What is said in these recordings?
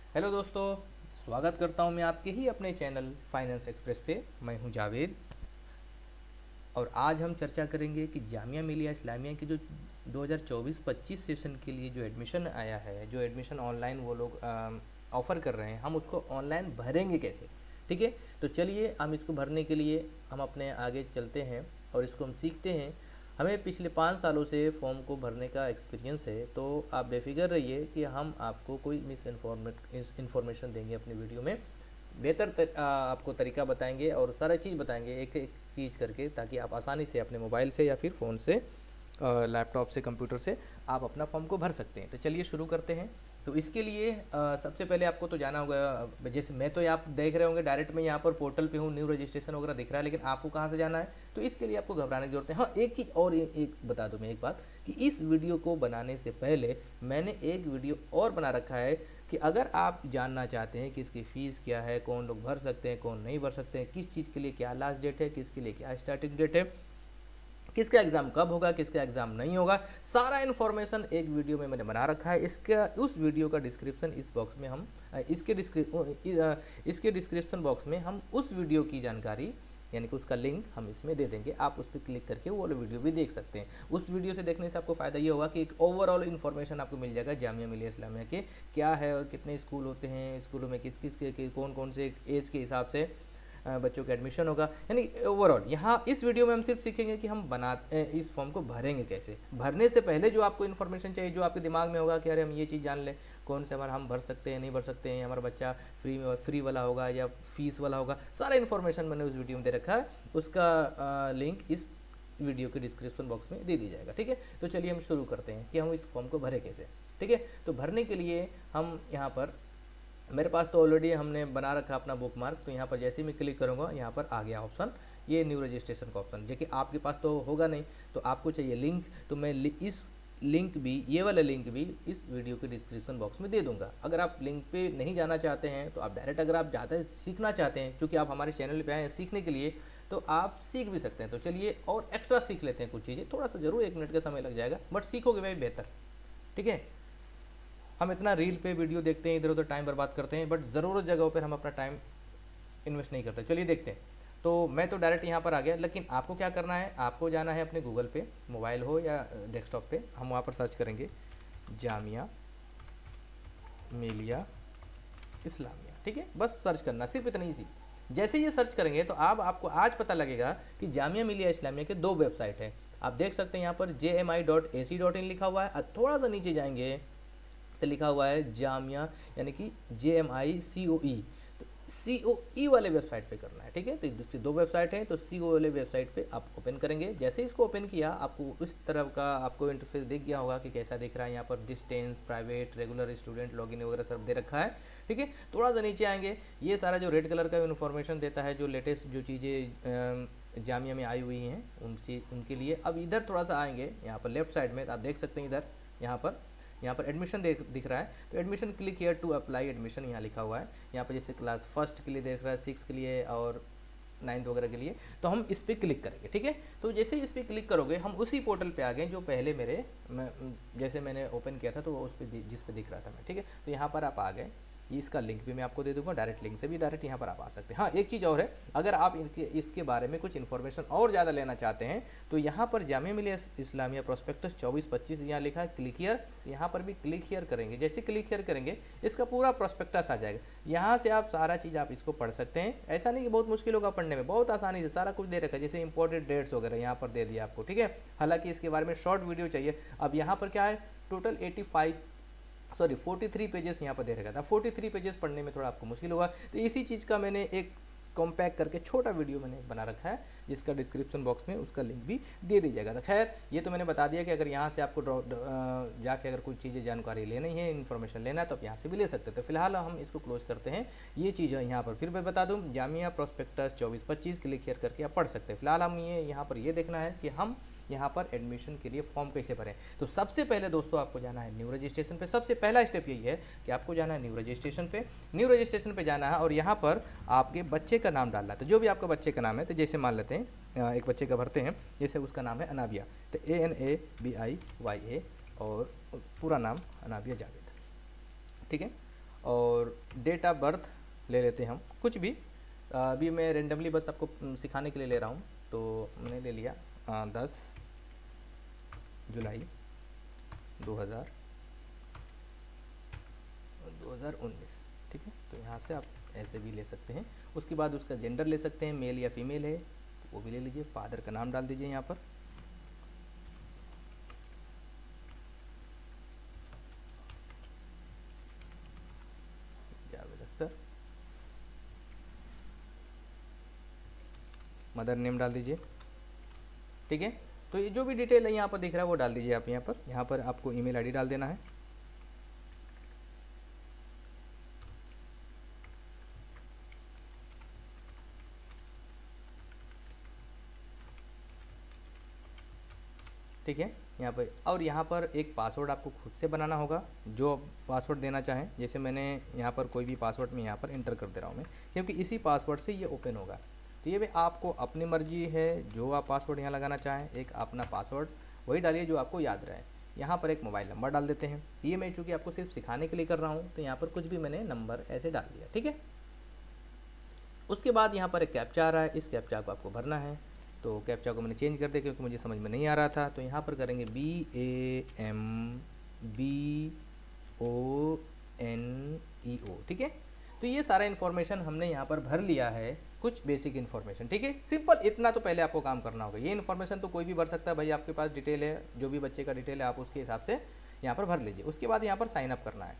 Hello दोस्तों, स्वागत करता हूं मैं आपके ही अपने चैनल फाइनेंस एक्सप्रेस पे। मैं हूं जावेद और आज हम चर्चा करेंगे कि जामिया मिलिया इस्लामिया की जो 2024-25 सेशन के लिए जो एडमिशन आया है, जो एडमिशन ऑनलाइन वो लोग ऑफ़र कर रहे हैं, हम उसको ऑनलाइन भरेंगे कैसे। ठीक है, तो चलिए हम इसको भरने के लिए हम अपने आगे चलते हैं और इसको हम सीखते हैं। हमें पिछले 5 सालों से फॉर्म को भरने का एक्सपीरियंस है, तो आप बेफिक्र रहिए कि हम आपको कोई मिस इन्फॉर्मेशन देंगे अपनी वीडियो में। बेहतर आपको तरीका बताएंगे और सारा चीज़ बताएंगे एक एक चीज़ करके, ताकि आप आसानी से अपने मोबाइल से या फिर फ़ोन से, लैपटॉप से, कंप्यूटर से आप अपना फॉर्म को भर सकते हैं। तो चलिए शुरू करते हैं। तो इसके लिए सबसे पहले आपको तो जाना होगा। जैसे मैं तो आप देख रहे होंगे डायरेक्ट मैं यहाँ पर पोर्टल पे हूँ, न्यू रजिस्ट्रेशन वगैरह दिख रहा है, लेकिन आपको कहाँ से जाना है, तो इसके लिए आपको घबराने की जरूरत है। हाँ, एक चीज़ और एक बता दूँ मैं, एक बात कि इस वीडियो को बनाने से पहले मैंने एक वीडियो और बना रखा है कि अगर आप जानना चाहते हैं कि इसकी फ़ीस क्या है, कौन लोग भर सकते हैं, कौन नहीं भर सकते हैं, किस चीज़ के लिए क्या लास्ट डेट है, किसके लिए क्या स्टार्टिंग डेट है, किसका एग्ज़ाम कब होगा, किसका एग्ज़ाम नहीं होगा, सारा इन्फॉर्मेशन एक वीडियो में मैंने बना रखा है। इसका उस वीडियो का डिस्क्रिप्शन इस बॉक्स में हम इसके डिस्क्रिप्शन बॉक्स में हम उस वीडियो की जानकारी यानी कि उसका लिंक हम इसमें दे देंगे। आप उस पर क्लिक करके वो वाला वीडियो भी देख सकते हैं। उस वीडियो से देखने से आपको फ़ायदा ये होगा कि एक ओवरऑल इन्फॉर्मेशन आपको मिल जाएगा जामिया मिलिया इस्लामिया के क्या है और कितने स्कूल होते हैं, स्कूलों में किस किस के कौन कौन से एज के हिसाब से बच्चों का एडमिशन होगा। यानी ओवरऑल यहाँ इस वीडियो में हम सिर्फ सीखेंगे कि हम इस फॉर्म को भरेंगे कैसे। भरने से पहले जो आपको इन्फॉर्मेशन चाहिए, जो आपके दिमाग में होगा कि अरे हम ये चीज़ जान लें, कौन से हमारा हम भर सकते हैं, नहीं भर सकते हैं, हमारा बच्चा फ्री वाला होगा या फीस वाला होगा, सारा इन्फॉर्मेशन मैंने उस वीडियो में दे रखा है। उसका लिंक इस वीडियो के डिस्क्रिप्शन बॉक्स में दे दी जाएगा। ठीक है, तो चलिए हम शुरू करते हैं कि हम इस फॉर्म को भरें कैसे। ठीक है, तो भरने के लिए हम यहाँ पर, मेरे पास तो ऑलरेडी हमने बना रखा अपना बुक मार्क, तो यहाँ पर जैसे ही मैं क्लिक करूँगा यहाँ पर आ गया ऑप्शन, ये न्यू रजिस्ट्रेशन का ऑप्शन, जो कि आपके पास तो होगा नहीं, तो आपको चाहिए लिंक। तो मैं इस लिंक भी, ये वाला लिंक भी इस वीडियो के डिस्क्रिप्शन बॉक्स में दे दूंगा। अगर आप लिंक पे नहीं जाना चाहते हैं तो आप डायरेक्ट, अगर आप ज़्यादा सीखना चाहते हैं, क्योंकि आप हमारे चैनल पे आए हैं सीखने के लिए, तो आप सीख भी सकते हैं। तो चलिए और एक्स्ट्रा सीख लेते हैं कुछ चीज़ें, थोड़ा सा जरूर 1 मिनट का समय लग जाएगा, बट सीखोगे भाई बेहतर। ठीक है, हम इतना रील पे वीडियो देखते हैं, इधर उधर टाइम बर्बाद करते हैं, बट ज़रूरत जगहों पर हम अपना टाइम इन्वेस्ट नहीं करते। चलिए देखते हैं। तो मैं तो डायरेक्ट यहाँ पर आ गया, लेकिन आपको क्या करना है, आपको जाना है अपने गूगल पे, मोबाइल हो या डेस्कटॉप पे, हम वहाँ पर सर्च करेंगे जामिया मिलिया इस्लामिया। ठीक है, बस सर्च करना, सिर्फ इतना ही सी। जैसे ये सर्च करेंगे तो आपको आज पता लगेगा कि जामिया मिलिया इस्लामिया के 2 वेबसाइट है। आप देख सकते हैं यहाँ पर jmi.ac.in लिखा हुआ है, थोड़ा सा नीचे जाएंगे तो लिखा हुआ है जामिया, यानी कि JMICOE। तो COE वाले वेबसाइट पे करना है। ठीक है, तो दूसरी 2 वेबसाइट हैं, तो CO वाले वेबसाइट पे आप ओपन करेंगे। जैसे इसको ओपन किया, आपको इस तरह का आपको इंटरफेस दिख गया होगा कि कैसा दिख रहा है। यहाँ पर distance, private, regular student, login वगैरह सब दे रखा है। ठीक है, थोड़ा सा नीचे आएंगे, ये सारा जो रेड कलर का इन्फॉर्मेशन देता है, जो लेटेस्ट जो चीज़ें जामिया में आई हुई हैं उनके लिए। अब इधर थोड़ा सा आएंगे, यहाँ पर लेफ्ट साइड में आप देख सकते हैं, इधर यहाँ पर एडमिशन दिख रहा है। तो admission click here to apply admission यहाँ लिखा हुआ है। यहाँ पर जैसे क्लास फर्स्ट के लिए देख रहा है, 6 के लिए और 9th वगैरह के लिए, तो हम इस पर क्लिक करेंगे। ठीक है, तो जैसे इस पर क्लिक करोगे हम उसी पोर्टल पे आ गए जो पहले जैसे मैंने ओपन किया था, तो उस पर जिस पे दिख रहा था मैं। ठीक है, तो यहाँ पर आप आ गए। इसका लिंक भी मैं आपको दे दूंगा, डायरेक्ट लिंक से भी डायरेक्ट यहाँ पर आप आ सकते हैं। हाँ, एक चीज़ और है, अगर आप इसके बारे में कुछ इन्फॉर्मेशन और ज़्यादा लेना चाहते हैं तो यहाँ पर जामिया मिलिया इस्लामिया प्रोस्पेक्टस 24-25 यहाँ लिखा है क्लिक हियर, यहाँ पर भी क्लिक हियर करेंगे। जैसे क्लिक हियर करेंगे इसका पूरा प्रोस्पेक्टस आ जाएगा। यहाँ से आप सारा चीज़ आप इसको पढ़ सकते हैं। ऐसा नहीं कि बहुत मुश्किल होगा पढ़ने में, बहुत आसानी से सारा कुछ दे रखा है। जैसे इंपॉर्टेंट डेट्स वगैरह यहाँ पर दे दिया आपको। ठीक है, हालांकि इसके बारे में शॉर्ट वीडियो चाहिए। अब यहाँ पर क्या है, टोटल 43 पेजेस यहाँ पर दे रखा था। 43 पेजेस पढ़ने में थोड़ा आपको मुश्किल होगा, तो इसी चीज़ का मैंने एक कॉम्पैक्ट करके छोटा वीडियो मैंने बना रखा है, जिसका डिस्क्रिप्शन बॉक्स में उसका लिंक भी दे दी जाएगा। तो खैर, ये तो मैंने बता दिया कि अगर यहाँ से आपको जाके अगर कोई चीज़ें जानकारी लेनी है, इन्फॉर्मेशन लेना है, तो आप यहाँ से भी ले सकते हैं। तो फिलहाल हम इसको क्लोज करते हैं। ये चीज़ यहाँ पर फिर मैं बता दूँ, जामिया प्रोस्पेक्टस 24-25 क्लिक हियर करके आप पढ़ सकते हैं। फिलहाल हम यहाँ पर ये देखना है कि हम यहाँ पर एडमिशन के लिए फॉर्म कैसे भरें। तो सबसे पहले दोस्तों आपको जाना है न्यू रजिस्ट्रेशन पे। सबसे पहला स्टेप यही है कि आपको जाना है न्यू रजिस्ट्रेशन पे। न्यू रजिस्ट्रेशन पे जाना है और यहाँ पर आपके बच्चे का नाम डालना है। तो जो भी आपका बच्चे का नाम है, तो जैसे मान लेते हैं एक बच्चे का भरते हैं, जैसे उसका नाम है अनाबिया, तो ANABIYA और पूरा नाम अनाबिया जावेद। ठीक है, और डेट ऑफ बर्थ ले लेते हैं हम कुछ भी। अभी मैं रेंडमली बस आपको सिखाने के लिए ले रहा हूँ, तो मैंने ले लिया 10 जुलाई 2019, ठीक है। तो यहाँ से आप ऐसे भी ले सकते हैं। उसके बाद उसका जेंडर ले सकते हैं, मेल या फीमेल है तो वो भी ले लीजिए। फादर का नाम डाल दीजिए यहाँ पर, जावेद अख्तर। मदर नेम डाल दीजिए, ठीक है। तो ये जो भी डिटेल है यहाँ पर दिख रहा है वो डाल दीजिए आप यहाँ पर। यहाँ पर आपको ईमेल आईडी डाल देना है। ठीक है यहाँ पर। और यहाँ पर एक पासवर्ड आपको खुद से बनाना होगा, जो पासवर्ड देना चाहें। जैसे मैंने यहाँ पर कोई भी पासवर्ड मैं यहाँ पर इंटर कर दे रहा हूँ मैं, क्योंकि इसी पासवर्ड से ये ओपन होगा। तो ये भी आपको अपनी मर्जी है, जो आप पासवर्ड यहाँ लगाना चाहें। एक अपना पासवर्ड वही डालिए जो आपको याद रहे। यहाँ पर एक मोबाइल नंबर डाल देते हैं। ये मैं चूँकि आपको सिर्फ सिखाने के लिए कर रहा हूँ, तो यहाँ पर कुछ भी मैंने नंबर ऐसे डाल दिया, ठीक है। उसके बाद यहाँ पर एक कैप्चा आ रहा है, इस कैप्चा को आपको भरना है। तो कैप्चा को मैंने चेंज कर दिया क्योंकि मुझे समझ में नहीं आ रहा था। तो यहाँ पर करेंगे BAMBONEO, ठीक है। तो ये सारा इन्फॉर्मेशन हमने यहाँ पर भर लिया है, कुछ बेसिक इन्फॉर्मेशन, ठीक है। सिंपल इतना तो पहले आपको काम करना होगा। ये इन्फॉर्मेशन तो कोई भी भर सकता है भाई, आपके पास डिटेल है, जो भी बच्चे का डिटेल है आप उसके हिसाब से यहाँ पर भर लीजिए। उसके बाद यहाँ पर साइन अप करना है।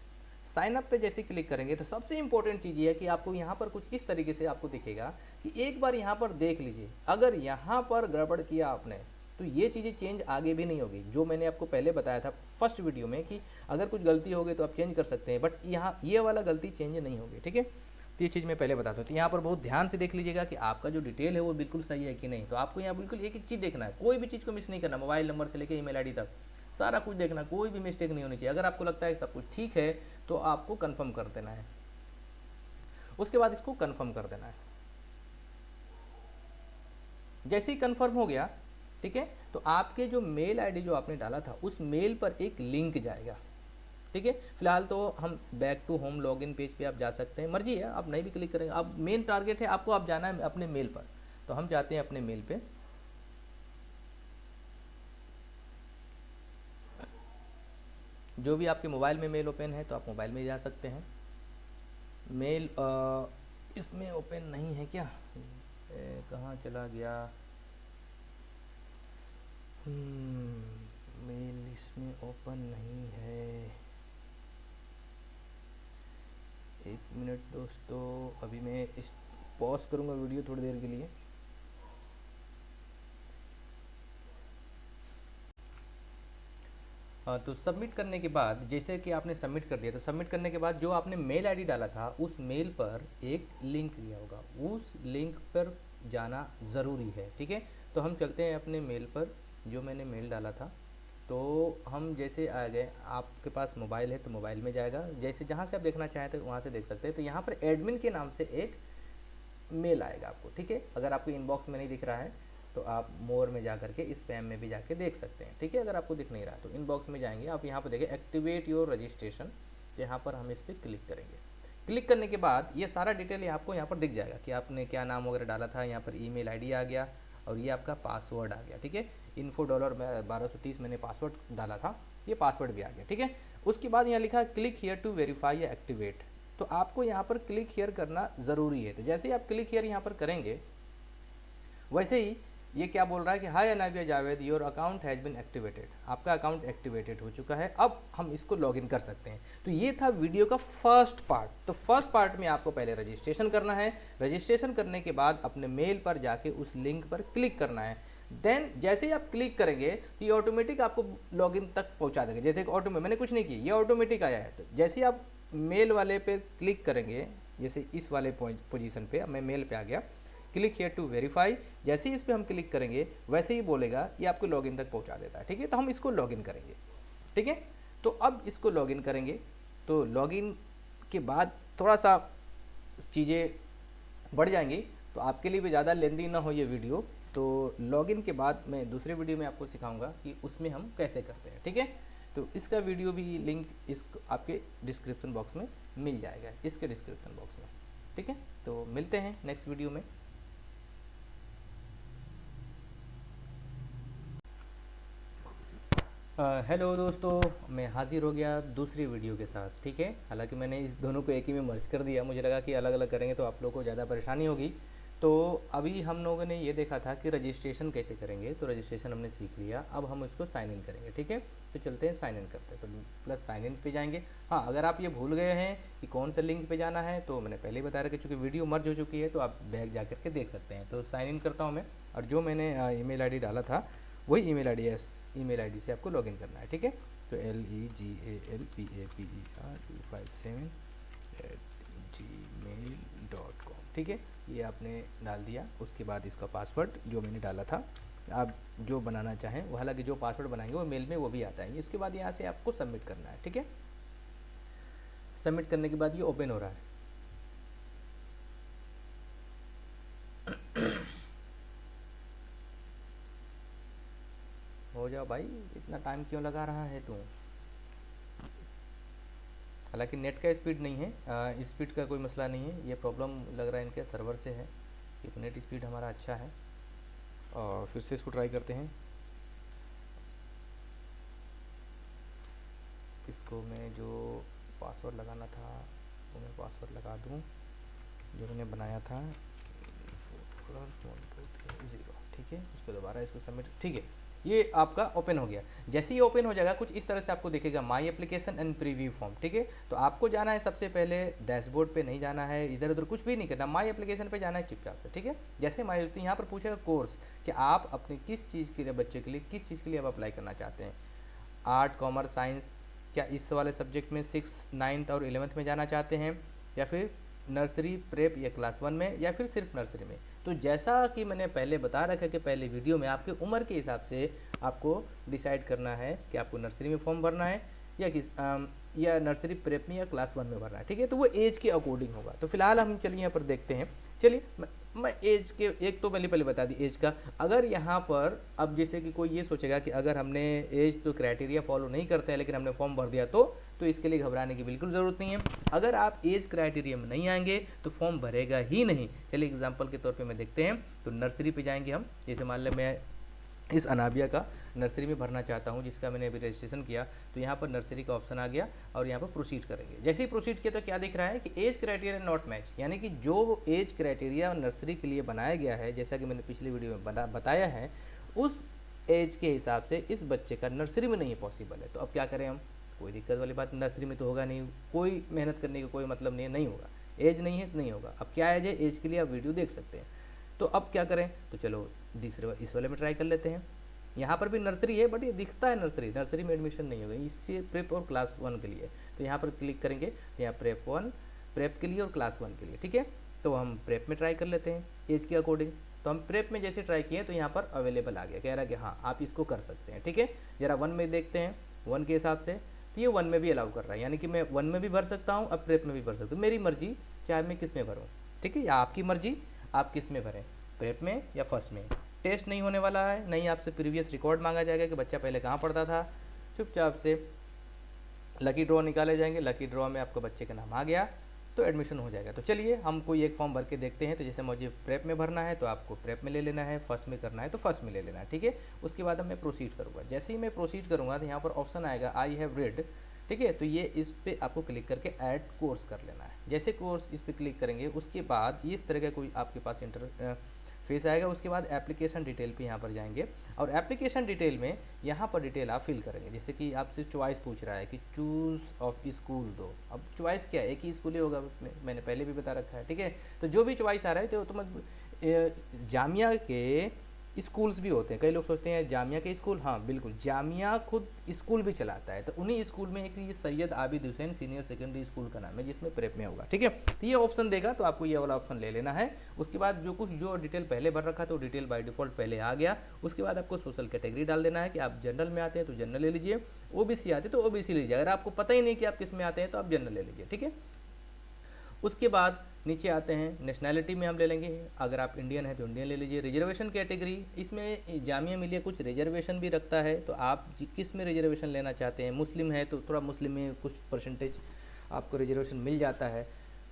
साइन अप पे जैसे क्लिक करेंगे तो सबसे इंपॉर्टेंट चीज़ ये है कि आपको यहाँ पर कुछ इस तरीके से आपको दिखेगा कि एक बार यहाँ पर देख लीजिए। अगर यहाँ पर गड़बड़ किया आपने तो ये चीज़ें चेंज आगे भी नहीं होगी। जो मैंने आपको पहले बताया था फर्स्ट वीडियो में कि अगर कुछ गलती होगी तो आप चेंज कर सकते हैं, बट यहाँ ये वाला गलती चेंज नहीं होगी, ठीक है। तो ये चीज़ मैं पहले बताता हूँ। तो यहाँ पर बहुत ध्यान से देख लीजिएगा कि आपका जो डिटेल है वो बिल्कुल सही है कि नहीं। तो आपको यहाँ बिल्कुल एक एक चीज़ देखना है, कोई भी चीज़ को मिस नहीं करना। मोबाइल नंबर से लेकर ईमेल आईडी तक सारा कुछ देखना, कोई भी मिस्टेक नहीं होनी चाहिए। अगर आपको लगता है सब कुछ ठीक है तो आपको कंफर्म कर देना है। उसके बाद इसको कंफर्म कर देना है। जैसे ही कंफर्म हो गया, ठीक है, तो आपके जो मेल आईडी जो आपने डाला था उस मेल पर एक लिंक जाएगा, ठीक है। फिलहाल तो हम back to home login page पे आप जा सकते हैं, मर्जी है, आप नहीं भी क्लिक करेंगे। अब मेन टारगेट है आपको, आप जाना है अपने मेल पर। तो हम जाते हैं अपने मेल पे। जो भी आपके मोबाइल में मेल ओपन है तो आप मोबाइल में जा सकते हैं। मेल इसमें ओपन नहीं है क्या, कहाँ चला गया? मेल इसमें ओपन नहीं है। एक मिनट दोस्तों, अभी मैं इस पॉज करूँगा वीडियो थोड़ी देर के लिए। तो सबमिट करने के बाद, जैसे कि आपने सबमिट कर दिया, तो सबमिट करने के बाद जो आपने मेल आईडी डाला था उस मेल पर एक लिंक दिया होगा, उस लिंक पर जाना ज़रूरी है, ठीक है। तो हम चलते हैं अपने मेल पर, जो मैंने मेल डाला था। तो हम जैसे आ गए, आपके पास मोबाइल है तो मोबाइल में जाएगा, जैसे जहाँ से आप देखना चाहें तो वहाँ से देख सकते हैं। तो यहाँ पर एडमिन के नाम से एक मेल आएगा आपको, ठीक है। अगर आपको इनबॉक्स में नहीं दिख रहा है तो आप मोर में जा करके स्पैम में भी जाके देख सकते हैं, ठीक है। अगर आपको दिख नहीं रहा तो इनबॉक्स में जाएंगे आप, यहाँ पर देखिए एक्टिवेट योर रजिस्ट्रेशन। यहाँ पर हम इस पर क्लिक करेंगे। क्लिक करने के बाद ये सारा डिटेल आपको यहाँ पर दिख जाएगा कि आपने क्या नाम वगैरह डाला था। यहाँ पर ईमेल आईडी आ गया और ये आपका पासवर्ड आ गया, ठीक है। $1230 मैंने पासवर्ड डाला था, ये पासवर्ड भी आ गया, ठीक है। उसके बाद यहाँ लिखा है क्लिक हियर टू वेरीफाई या एक्टिवेट। तो आपको यहाँ पर क्लिक हियर करना ज़रूरी है। तो जैसे ही आप क्लिक हियर यहाँ पर करेंगे, वैसे ही ये क्या बोल रहा है कि hi Anaviya Javed, your account has been activated. आपका अकाउंट एक्टिवेटेड हो चुका है, अब हम इसको लॉगिन कर सकते हैं। तो ये था वीडियो का फर्स्ट पार्ट। तो फर्स्ट पार्ट में आपको पहले रजिस्ट्रेशन करना है। रजिस्ट्रेशन करने के बाद अपने मेल पर जाके उस लिंक पर क्लिक करना है। देन जैसे ही आप क्लिक करेंगे तो ये ऑटोमेटिक आपको लॉगिन तक पहुंचा देगा। जैसे ऑटोमेटिक, मैंने कुछ नहीं किया, ये ऑटोमेटिक आया है। तो जैसे ही आप मेल वाले पे क्लिक करेंगे, जैसे इस वाले पोजीशन पे मैं मेल पे आ गया, क्लिक हियर टू वेरीफाई। जैसे ही इस पर हम क्लिक करेंगे वैसे ही बोलेगा, ये आपको लॉगिन तक पहुंचा देता है, ठीक है। तो हम इसको लॉगिन करेंगे, ठीक है। तो अब इसको लॉगिन करेंगे। तो लॉगिन के बाद थोड़ा सा चीज़ें बढ़ जाएंगी, तो आपके लिए भी ज़्यादा लेंदी ना हो ये वीडियो। तो लॉगिन के बाद मैं दूसरे वीडियो में आपको सिखाऊंगा कि उसमें हम कैसे करते हैं, ठीक है। तो इसका वीडियो भी लिंक इस आपके डिस्क्रिप्शन बॉक्स में मिल जाएगा, इसके डिस्क्रिप्शन बॉक्स में, ठीक है। तो मिलते हैं नेक्स्ट वीडियो में। हेलो दोस्तों, मैं हाजिर हो गया दूसरी वीडियो के साथ, ठीक है। हालांकि मैंने इस दोनों को एक ही में मर्ज कर दिया, मुझे लगा कि अलग अलग करेंगे तो आप लोगों को ज़्यादा परेशानी होगी। तो अभी हम लोगों ने ये देखा था कि रजिस्ट्रेशन कैसे करेंगे, तो रजिस्ट्रेशन हमने सीख लिया, अब हम उसको साइन इन करेंगे, ठीक है। तो चलते हैं साइन इन करते हैं, तो प्लस साइन इन पे जाएंगे। हाँ, अगर आप ये भूल गए हैं कि कौन सा लिंक पे जाना है, तो मैंने पहले ही बता रहा कि चूँकि वीडियो मर्ज हो चुकी है तो आप बैक जा करके देख सकते हैं। तो साइन इन करता हूँ मैं, और जो मैंने email ID डाला था वही email ID से आपको लॉगिन करना है, ठीक है। तो legalpaper257@gmail.com, ठीक है। ये आपने डाल दिया। उसके बाद इसका पासवर्ड जो मैंने डाला था, आप जो बनाना चाहें वो, हालांकि जो पासवर्ड बनाएंगे वो मेल में वो भी आता है। इसके बाद यहाँ से आपको सबमिट करना है, ठीक है। सबमिट करने के बाद ये ओपन हो रहा है। हो जाओ भाई, इतना टाइम क्यों लगा रहा है तू। हालांकि नेट का स्पीड नहीं है, स्पीड का कोई मसला नहीं है, ये प्रॉब्लम लग रहा है इनके सर्वर से है, क्योंकि नेट स्पीड हमारा अच्छा है। और फिर से इसको ट्राई करते हैं। इसको मैं जो पासवर्ड लगाना था वो मैं पासवर्ड लगा दूँ जो मैंने बनाया था 41230, ठीक है। उसको दोबारा इसको सबमिट, ठीक है। ये आपका ओपन हो गया। जैसे ही ओपन हो जाएगा कुछ इस तरह से आपको दिखेगा, my application and preview form, ठीक है। तो आपको जाना है सबसे पहले डैशबोर्ड पे नहीं जाना है, इधर उधर कुछ भी नहीं करना, माई एप्लीकेशन पे जाना है चुपचाप से, ठीक है। जैसे माई तो यहाँ पर पूछेगा कोर्स, कि आप अपने किस चीज़ के लिए, बच्चे के लिए किस चीज़ के लिए आप अप्लाई करना चाहते हैं। आर्ट, कॉमर्स, साइंस, क्या इस वाले सब्जेक्ट में 6th, 9th और 11th में जाना चाहते हैं, या फिर नर्सरी, प्रेप या क्लास 1 में, या फिर सिर्फ नर्सरी में। तो जैसा कि मैंने पहले बता रखा है कि पहले वीडियो में आपके उम्र के हिसाब से आपको डिसाइड करना है कि आपको नर्सरी में फॉर्म भरना है या या नर्सरी, प्रेप में या क्लास 1 में भरना है, ठीक है। तो वो एज के अकॉर्डिंग होगा। तो फिलहाल हम चलिए यहाँ पर देखते हैं। चलिए मैं एज के एक तो पहले बता दी एज का। अगर यहाँ पर अब जैसे कि कोई ये सोचेगा कि अगर हमने एज तो क्राइटेरिया फॉलो नहीं करते हैं लेकिन हमने फॉर्म भर दिया, तो इसके लिए घबराने की बिल्कुल ज़रूरत नहीं है। अगर आप एज क्राइटेरिया में नहीं आएंगे तो फॉर्म भरेगा ही नहीं। चलिए एग्जांपल के तौर पे मैं देखते हैं। तो नर्सरी पे जाएंगे हम। जैसे मान लें मैं इस अनाबिया का नर्सरी में भरना चाहता हूं, जिसका मैंने अभी रजिस्ट्रेशन किया, तो यहाँ पर नर्सरी का ऑप्शन आ गया और यहाँ पर प्रोसीड करेंगे। जैसे ही प्रोसीड किया तो क्या दिख रहा है कि एज क्राइटेरिया नॉट मैच, यानी कि जो एज क्राइटेरिया नर्सरी के लिए बनाया गया है, जैसा कि मैंने पिछली वीडियो में बताया है, उस एज के हिसाब से इस बच्चे का नर्सरी में नहीं पॉसिबल है। तो अब क्या करें हम, कोई दिक्कत वाली बात, नर्सरी में तो होगा नहीं, कोई मेहनत करने का कोई मतलब नहीं है, नहीं होगा, एज नहीं है तो नहीं होगा। अब क्या एज है, एज के लिए आप वीडियो देख सकते हैं। तो अब क्या करें, तो चलो इस वाले में ट्राई कर लेते हैं। यहाँ पर भी नर्सरी है बट ये दिखता है नर्सरी में एडमिशन नहीं होगा, इससे प्रेप और क्लास 1 के लिए। तो यहाँ पर क्लिक करेंगे तो यहाँ प्रेप के लिए और क्लास 1 के लिए, ठीक है। तो हम प्रेप में ट्राई कर लेते हैं एज के अकॉर्डिंग। तो हम प्रेप में जैसे ट्राई किए तो यहाँ पर अवेलेबल आ गया, कह रहा है कि हाँ आप इसको कर सकते हैं, ठीक है। जरा 1 में देखते हैं, 1 के हिसाब से तो ये 1 में भी अलाउ कर रहा है, यानी कि मैं 1 में भी भर सकता हूँ, अब प्रेप में भी भर सकता हूँ, मेरी मर्जी चाहे मैं किस में भरूँ, ठीक है, या आपकी मर्जी आप किस में भरें, प्रेप में या फर्स्ट में। टेस्ट नहीं होने वाला है, नहीं आपसे प्रीवियस रिकॉर्ड मांगा जाएगा कि बच्चा पहले कहाँ पढ़ता था। चुपचाप से लकी ड्रॉ निकाले जाएंगे, लकी ड्रॉ में आपको बच्चे का नाम आ गया तो एडमिशन हो जाएगा। तो चलिए हम कोई एक फॉर्म भर के देखते हैं। तो जैसे मुझे प्रेप में भरना है तो आपको प्रेप में ले लेना है, फर्स्ट में करना है तो फर्स्ट में ले लेना है, ठीक है। उसके बाद मैं प्रोसीड करूँगा। जैसे ही मैं प्रोसीड करूँगा तो यहाँ पर ऑप्शन आएगा आई हैव रेड, ठीक है। तो ये इस पर आपको क्लिक करके ऐड कोर्स कर लेना है। जैसे कोर्स इस पर क्लिक करेंगे उसके बाद इस तरह का कोई आपके पास फेस आएगा। उसके बाद एप्लीकेशन डिटेल पे यहाँ पर जाएंगे और एप्लीकेशन डिटेल में यहाँ पर डिटेल आप फिल करेंगे। जैसे कि आपसे चॉइस पूछ रहा है कि चूज़ ऑफ स्कूल दो। अब चॉइस क्या है, एक ही स्कूल ही होगा उसमें, मैंने पहले भी बता रखा है, ठीक है। तो जो भी चॉइस आ रहा है तो जामिया के स्कूल्स भी होते हैं। कई लोग सोचते हैं जामिया के स्कूल, हाँ बिल्कुल, जामिया खुद स्कूल भी चलाता है। तो उन्हीं स्कूल में एक ये Syed Abid Hussain senior secondary school का नाम है, जिसमें प्रेप में होगा, ठीक है। तो ये ऑप्शन देगा तो आपको ये वाला ऑप्शन ले लेना है। उसके बाद जो डिटेल पहले भर रखा था वो डिटेल बाय डिफॉल्ट पहले आ गया। उसके बाद आपको सोशल कैटेगरी डाल देना है कि आप जनरल में आते हैं तो जनरल ले लीजिए, ओबीसी आते हैं तो ओबीसी लीजिए। अगर आपको पता ही नहीं कि आप किस में आते हैं तो आप जनरल ले लीजिए, ठीक है। उसके बाद नीचे आते हैं, नेशनैलिटी में हम ले लेंगे, अगर आप इंडियन हैं तो इंडियन ले लीजिए। रिजर्वेशन कैटेगरी, इसमें जामिया मिलिया कुछ रिजर्वेशन भी रखता है, तो आप किस में रिजर्वेशन लेना चाहते हैं। मुस्लिम है तो थोड़ा मुस्लिम में कुछ परसेंटेज आपको रिजर्वेशन मिल जाता है,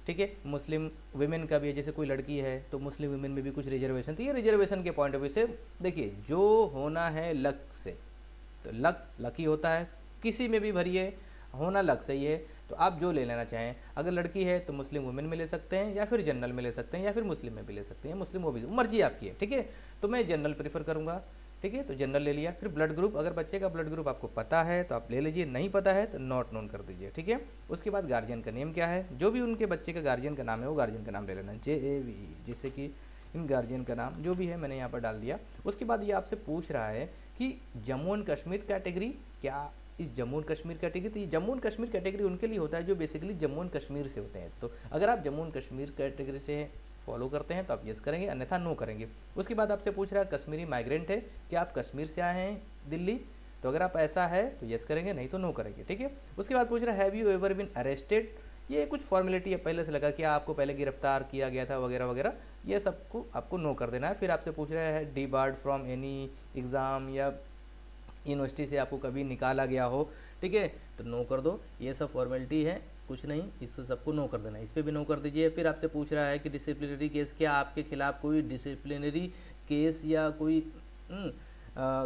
ठीक है। मुस्लिम विमेन का भी है, जैसे कोई लड़की है तो मुस्लिम विमेन में भी कुछ रिजर्वेशन, तो ये रिजर्वेशन के पॉइंट ऑफ व्यू से देखिए, जो होना है लक से, तो लक ही होता है, किसी में भी भरिए, होना लक से ही है, तो आप जो ले लेना चाहें। अगर लड़की है तो मुस्लिम वुमेन में ले सकते हैं, या फिर जनरल में ले सकते हैं, या फिर मुस्लिम में भी ले सकते हैं, मुस्लिम वो भी मर्जी आपकी है, ठीक है। तो मैं जनरल प्रीफर करूँगा, ठीक है, तो जनरल ले लिया। फिर ब्लड ग्रुप, अगर बच्चे का ब्लड ग्रुप आपको पता है तो आप ले लीजिए, नहीं पता है तो नॉट नोन कर दीजिए, ठीक है। उसके बाद गार्जियन का नेम क्या है, जो भी उनके बच्चे का गार्जियन का नाम है वो गार्जियन का नाम ले लेना, JAV, जिससे कि इन गार्जियन का नाम जो भी है मैंने यहाँ पर डाल दिया। उसके बाद ये आपसे पूछ रहा है कि जम्मू एंड कश्मीर कैटेगरी, क्या इस जम्मू एंड कश्मीर कैटेगरी, तो ये जम्मू एंड कश्मीर कैटेगरी उनके लिए होता है जो बेसिकली जम्मू एंड कश्मीर से होते हैं। तो अगर आप जम्मू एंड कश्मीर कैटेगरी से फॉलो करते हैं तो आप यस करेंगे, अन्यथा नो करेंगे। उसके बाद आपसे पूछ रहा है कश्मीरी माइग्रेंट है, क्या आप कश्मीर से आए हैं दिल्ली, तो अगर आप ऐसा है तो यस करेंगे, नहीं तो नो करेंगे, ठीक है। उसके बाद पूछ रहा है have you ever been arrested, ये कुछ फॉर्मेलिटी है पहले से लगा, क्या आपको पहले गिरफ्तार किया गया था वगैरह वगैरह, ये सबको आपको नो कर देना है। फिर आपसे पूछ रहा है D board from any exam, या यूनिवर्सिटी से आपको कभी निकाला गया हो, ठीक है, तो नो कर दो, ये सब फॉर्मेलिटी है, कुछ नहीं, इसको सबको नो कर देना, इस पर भी नो कर दीजिए। फिर आपसे पूछ रहा है कि डिसिप्लिनरी केस, क्या आपके खिलाफ कोई डिसिप्लिनरी केस या कोई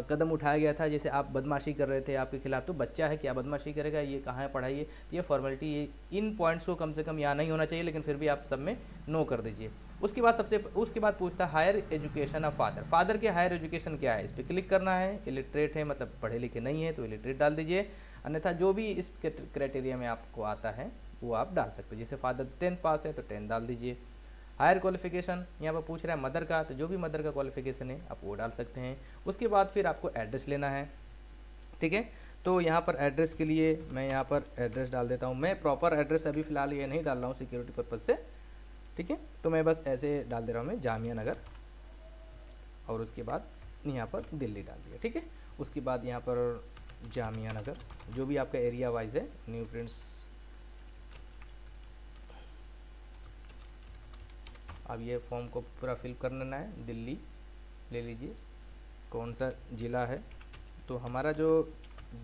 कदम उठाया गया था, जैसे आप बदमाशी कर रहे थे आपके खिलाफ, तो बच्चा है क्या बदमाशी करेगा, ये कहाँ है पढ़ाइए, ये फॉर्मेलिटी, ये इन पॉइंट्स को कम से कम यहाँ नहीं होना चाहिए, लेकिन फिर भी आप सब में नो कर दीजिए। उसके बाद पूछता है हायर एजुकेशन ऑफ फादर के हायर एजुकेशन क्या है, इस पर क्लिक करना है। इलिटरेट है मतलब पढ़े लिखे नहीं है तो इलिटरेट डाल दीजिए, अन्यथा जो भी इस क्राइटेरिया में आपको आता है वो आप डाल सकते हैं। जैसे फादर 10th पास है तो 10 डाल दीजिए। हायर क्वालिफिकेशन यहाँ पर पूछ रहा है मदर का, तो जो भी मदर का क्वालिफिकेशन है आप वो डाल सकते हैं। उसके बाद फिर आपको एड्रेस लेना है, ठीक है। तो यहाँ पर एड्रेस के लिए मैं यहाँ पर एड्रेस डाल देता हूँ। मैं प्रॉपर एड्रेस अभी फ़िलहाल ये नहीं डाल रहा हूँ सिक्योरिटी पर्पज़ से, ठीक है। तो मैं बस ऐसे डाल दे रहा हूँ, मैं जामिया नगर, और उसके बाद यहाँ पर दिल्ली डाल दिया, ठीक है। उसके बाद यहाँ पर जामिया नगर, जो भी आपका एरिया वाइज है, न्यू प्रिंट्स, अब ये फॉर्म को पूरा फिल कर लेना है। दिल्ली ले लीजिए, कौन सा ज़िला है, तो हमारा जो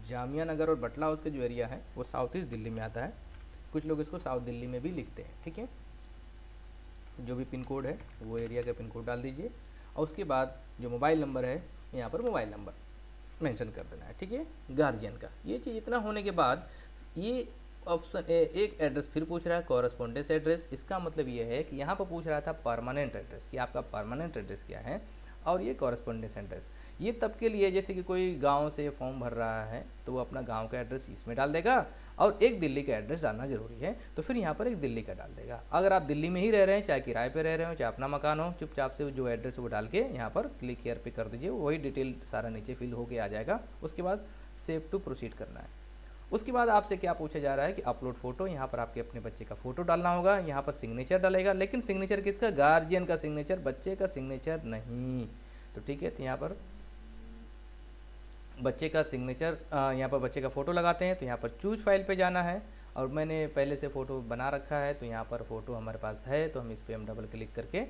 जामिया नगर और बटला हाउस का जो एरिया है वो साउथ ईस्ट दिल्ली में आता है, कुछ लोग इसको साउथ दिल्ली में भी लिखते हैं, ठीक है। जो भी पिन कोड है वो एरिया का पिन कोड डाल दीजिए, और उसके बाद जो मोबाइल नंबर है यहाँ पर मोबाइल नंबर मेंशन कर देना है, ठीक है, गार्जियन का। ये चीज़ इतना होने के बाद ये ऑप्शन एक एड्रेस फिर पूछ रहा है, कॉरेस्पॉन्डेंस एड्रेस। इसका मतलब ये है कि यहाँ पर पूछ रहा था परमानेंट एड्रेस, कि आपका परमानेंट एड्रेस क्या है, और ये कॉरेस्पॉन्डेंस एड्रेस, ये तब के लिए जैसे कि कोई गांव से फॉर्म भर रहा है तो वो अपना गांव का एड्रेस इसमें डाल देगा, और एक दिल्ली का एड्रेस डालना जरूरी है, तो फिर यहाँ पर एक दिल्ली का डाल देगा। अगर आप दिल्ली में ही रह रहे हैं, चाहे किराए पे रह रहे हो, चाहे अपना मकान हो, चुपचाप से जो एड्रेस है वो डाल के यहाँ पर क्लिक हियर पे कर दीजिए, वही डिटेल सारा नीचे फिल होके आ जाएगा। उसके बाद सेव टू प्रोसीड करना है। उसके बाद आपसे क्या पूछा जा रहा है कि अपलोड फोटो, यहाँ पर आपके अपने बच्चे का फोटो डालना होगा, यहाँ पर सिग्नेचर डालेगा, लेकिन सिग्नेचर किसका, गार्जियन का सिग्नेचर, बच्चे का सिग्नेचर नहीं, तो ठीक है। तो यहाँ पर बच्चे का सिग्नेचर, यहाँ पर बच्चे का फ़ोटो लगाते हैं, तो यहाँ पर चूज फाइल पे जाना है, और मैंने पहले से फ़ोटो बना रखा है तो यहाँ पर फ़ोटो हमारे पास है, तो हम इस पर हम डबल क्लिक करके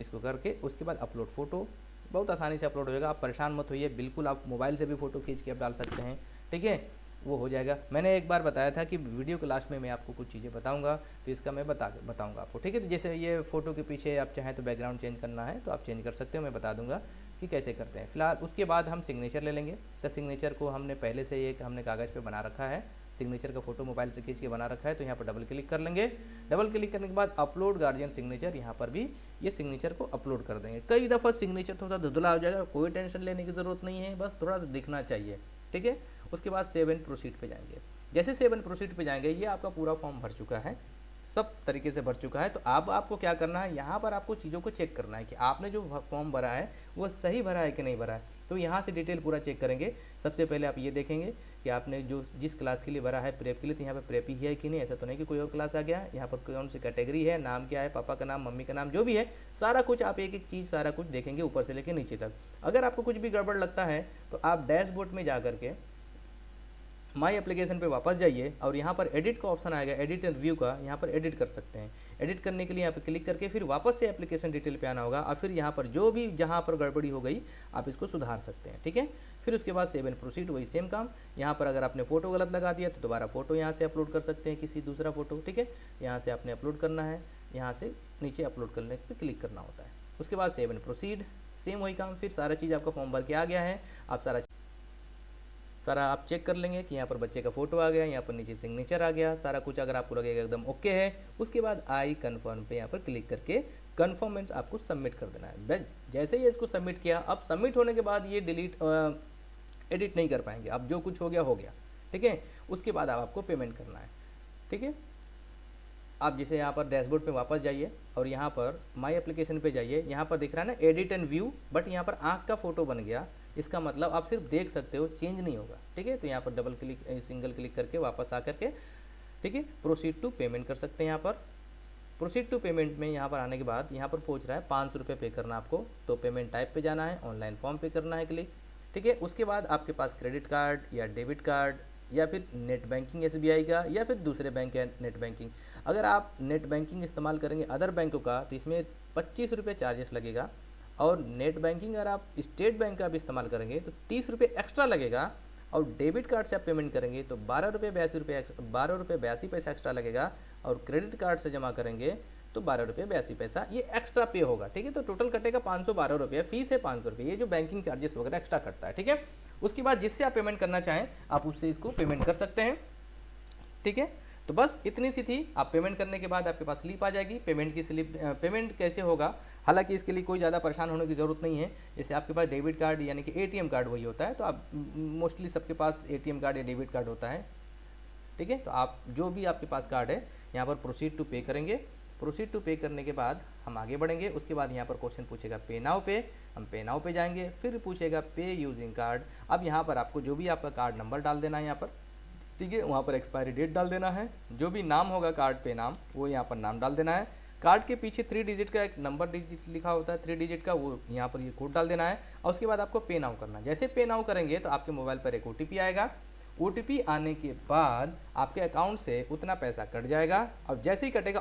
इसको करके उसके बाद अपलोड फ़ोटो, बहुत आसानी से अपलोड हो जाएगा, आप परेशान मत होइए, बिल्कुल आप मोबाइल से भी फ़ोटो खींच के आप डाल सकते हैं, ठीक है, वो हो जाएगा। मैंने एक बार बताया था कि वीडियो के लास्ट में मैं आपको कुछ चीज़ें बताऊंगा, तो इसका मैं बताऊंगा आपको, ठीक है। तो जैसे ये फ़ोटो के पीछे आप चाहें तो बैकग्राउंड चेंज करना है तो आप चेंज कर सकते हो, मैं बता दूंगा कि कैसे करते हैं। फिलहाल उसके बाद हम सिग्नेचर ले लेंगे, तो सिग्नेचर को हमने पहले से एक हमने कागज़ पे बना रखा है, सिग्नेचर का फोटो मोबाइल से खींच के बना रखा है, तो यहाँ पर डबल क्लिक कर लेंगे। डबल क्लिक करने के बाद अपलोड गार्जियन सिग्नेचर, यहाँ पर भी ये सिग्नेचर को अपलोड कर देंगे। कई दफ़ा सिग्नेचर थोड़ा धुंधला हो जाएगा, कोई टेंशन लेने की ज़रूरत नहीं है, बस थोड़ा दिखना चाहिए, ठीक है। उसके बाद सेव एंड प्रोसीड पे जाएंगे। जैसे सेव एंड प्रोसीड पे जाएंगे, ये आपका पूरा फॉर्म भर चुका है, सब तरीके से भर चुका है। तो अब आपको क्या करना है, यहाँ पर आपको चीज़ों को चेक करना है कि आपने जो फॉर्म भरा है वो सही भरा है कि नहीं भरा है। तो यहाँ से डिटेल पूरा चेक करेंगे। सबसे पहले आप ये देखेंगे कि आपने जो जिस क्लास के लिए भरा है प्रेप के लिए, तो यहाँ पर प्रेप ही है कि नहीं, ऐसा तो नहीं कि कोई और क्लास आ गया। यहाँ पर कौन सी कैटेगरी है, नाम क्या है, पापा का नाम, मम्मी का नाम, जो भी है सारा कुछ आप एक एक चीज़ सारा कुछ देखेंगे ऊपर से लेकर नीचे तक। अगर आपको कुछ भी गड़बड़ लगता है तो आप डैशबोर्ड में जा करके माई एप्लीकेशन पे वापस जाइए और यहाँ पर एडिट का ऑप्शन आएगा, एडिट एंड व्यू का, यहाँ पर एडिट कर सकते हैं। एडिट करने के लिए यहाँ पे क्लिक करके फिर वापस से एप्लीकेशन डिटेल पे आना होगा और फिर यहाँ पर जो भी जहाँ पर गड़बड़ी हो गई आप इसको सुधार सकते हैं, ठीक है। फिर उसके बाद सेव एंड प्रोसीड, वही सेम काम। यहाँ पर अगर आपने फोटो गलत लगा दिया तो दोबारा फोटो यहाँ से अपलोड कर सकते हैं, किसी दूसरा फोटो, ठीक है। यहाँ से आपने अपलोड करना है, यहाँ से नीचे अपलोड करने पर क्लिक करना होता है। उसके बाद सेव एंड प्रोसीड, सेम वही काम। फिर सारा चीज़ आपका फॉर्म भर के आ गया है। आप सारा आप चेक कर लेंगे कि यहाँ पर बच्चे का फोटो आ गया, यहाँ पर नीचे सिग्नेचर आ गया, सारा कुछ अगर आपको लगेगा एकदम ओके है, उसके बाद आई कन्फर्म पे यहाँ पर क्लिक करके कन्फर्मेंट आपको सबमिट कर देना है। जैसे ही इसको सबमिट किया, अब सबमिट होने के बाद ये डिलीट एडिट नहीं कर पाएंगे, अब जो कुछ हो गया, ठीक है। उसके बाद आपको पेमेंट करना है, ठीक है। आप जैसे यहाँ पर डैशबोर्ड पे वापस जाइए और यहाँ पर माई एप्लीकेशन पे जाइए, यहाँ पर दिख रहा है ना एडिट एंड व्यू, बट यहाँ पर आँख का फोटो बन गया, इसका मतलब आप सिर्फ देख सकते हो, चेंज नहीं होगा, ठीक है। तो यहाँ पर डबल क्लिक सिंगल क्लिक करके वापस आ करके, ठीक है, प्रोसीड टू पेमेंट कर सकते हैं। यहाँ पर प्रोसीड टू पेमेंट में यहाँ पर आने के बाद यहाँ पर पूछ रहा है 500 रुपये पे करना आपको, तो पेमेंट टाइप पे जाना है, ऑनलाइन फॉर्म पे करना है क्लिक, ठीक है। उसके बाद आपके पास क्रेडिट कार्ड या डेबिट कार्ड या फिर नेट बैंकिंग SBI का या फिर दूसरे बैंक का नेट बैंकिंग। अगर आप नेट बैंकिंग इस्तेमाल करेंगे अदर बैंकों का तो इसमें 25 रुपये चार्जेस लगेगा, और नेट बैंकिंग अगर आप स्टेट बैंक का भी इस्तेमाल करेंगे तो 30 रुपये एक्स्ट्रा लगेगा, और डेबिट कार्ड से आप पेमेंट करेंगे तो 12 रुपये 82 पैसा एक्स्ट्रा लगेगा, और क्रेडिट कार्ड से जमा करेंगे तो 12 रुपये 82 पैसा ये एक्स्ट्रा पे होगा, ठीक है। तो टोटल कटेगा 512 रुपये, फीस है 500 रुपये, ये जो बैंकिंग चार्जेस वगैरह एक्स्ट्रा कटता है, ठीक है। उसके बाद जिससे आप पेमेंट करना चाहें आप उससे इसको पेमेंट कर सकते हैं, ठीक है। तो बस इतनी सी थी। आप पेमेंट करने के बाद आपके पास स्लिप आ जाएगी, पेमेंट की स्लिप। पेमेंट कैसे होगा, हालांकि इसके लिए कोई ज़्यादा परेशान होने की ज़रूरत नहीं है। जैसे आपके पास डेबिट कार्ड यानी कि ATM कार्ड वही होता है, तो आप मोस्टली सबके पास ATM कार्ड या डेबिट कार्ड होता है, ठीक है। तो आप जो भी आपके पास कार्ड है यहाँ पर प्रोसीड टू पे करेंगे। प्रोसीड टू पे करने के बाद हम आगे बढ़ेंगे। उसके बाद यहाँ पर क्वेश्चन पूछेगा पे नाउ पे, हम पे नाउ पे जाएंगे, फिर पूछेगा पे यूजिंग कार्ड। अब यहाँ पर आपको जो भी आपका कार्ड नंबर डाल देना है यहाँ पर, ठीक है। वहाँ पर एक्सपायरी डेट डाल देना है, जो भी नाम होगा कार्ड पे नाम वो यहाँ पर नाम डाल देना है। कार्ड के पीछे 3 डिजिट का एक नंबर डिजिट लिखा होता है, 3 डिजिट का, वो यहाँ पर ये कोड डाल देना है। और उसके बाद आपको पे नाउ करना है। जैसे पे नाउ करेंगे तो आपके मोबाइल पर एक OTP आएगा। OTP आने के बाद आपके अकाउंट से उतना पैसा कट जाएगा, और जैसे ही कटेगा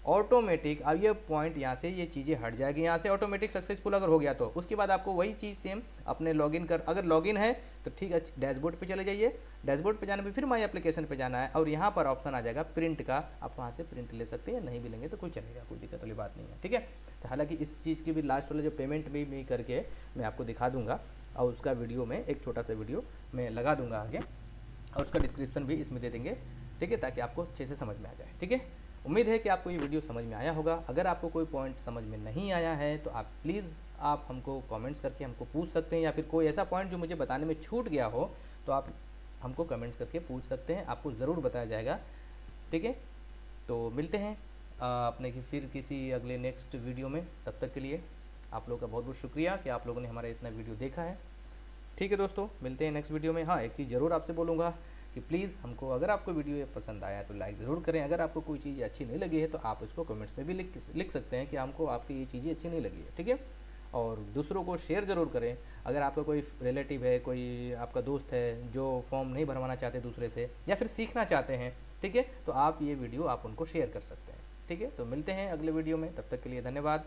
ऑटोमेटिक अब ये पॉइंट यहाँ से ये चीज़ें हट जाएगी, यहाँ से ऑटोमेटिक सक्सेसफुल अगर हो गया तो उसके बाद आपको वही चीज़ सेम अपने लॉगिन कर, अगर लॉगिन है तो ठीक है, डैशबोर्ड पे चले जाइए। डैशबोर्ड पे जाने पे फिर माई एप्लीकेशन पे जाना है, और यहाँ पर ऑप्शन आ जाएगा प्रिंट का, आप वहाँ से प्रिंट ले सकते हैं, या नहीं भी लेंगे तो कोई चलेगा, कोई दिक्कत वाली बात नहीं है, ठीक है। तो हालांकि इस चीज़ की भी लास्ट वाला जो पेमेंट भी करके मैं आपको दिखा दूंगा, और उसका वीडियो में एक छोटा सा वीडियो मैं लगा दूंगा आगे, और उसका डिस्क्रिप्शन भी इसमें दे देंगे, ठीक है, ताकि आपको अच्छे से समझ में आ जाए, ठीक है। उम्मीद है कि आपको ये वीडियो समझ में आया होगा। अगर आपको कोई पॉइंट समझ में नहीं आया है तो आप प्लीज़ आप हमको कमेंट्स करके हमको पूछ सकते हैं, या फिर कोई ऐसा पॉइंट जो मुझे बताने में छूट गया हो तो आप हमको कमेंट्स करके पूछ सकते हैं, आपको ज़रूर बताया जाएगा, ठीक है। तो मिलते हैं अपने की फिर किसी अगले नेक्स्ट वीडियो में। तब तक के लिए आप लोगों का बहुत बहुत शुक्रिया कि आप लोगों ने हमारा इतना वीडियो देखा है, ठीक है दोस्तों। मिलते हैं नेक्स्ट वीडियो में। हाँ, एक चीज़ ज़रूर आपसे बोलूँगा कि प्लीज़ हमको, अगर आपको वीडियो ये पसंद आया तो लाइक ज़रूर करें। अगर आपको कोई चीज़ अच्छी नहीं लगी है तो आप इसको कमेंट्स में भी लिख सकते हैं कि हमको आपकी ये चीज़ें अच्छी नहीं लगी है, ठीक है। और दूसरों को शेयर ज़रूर करें। अगर आपका कोई रिलेटिव है, कोई आपका दोस्त है जो फॉर्म नहीं भरवाना चाहते दूसरे से, या फिर सीखना चाहते हैं, ठीक है, तो आप ये वीडियो आप उनको शेयर कर सकते हैं, ठीक है। तो मिलते हैं अगले वीडियो में, तब तक के लिए धन्यवाद।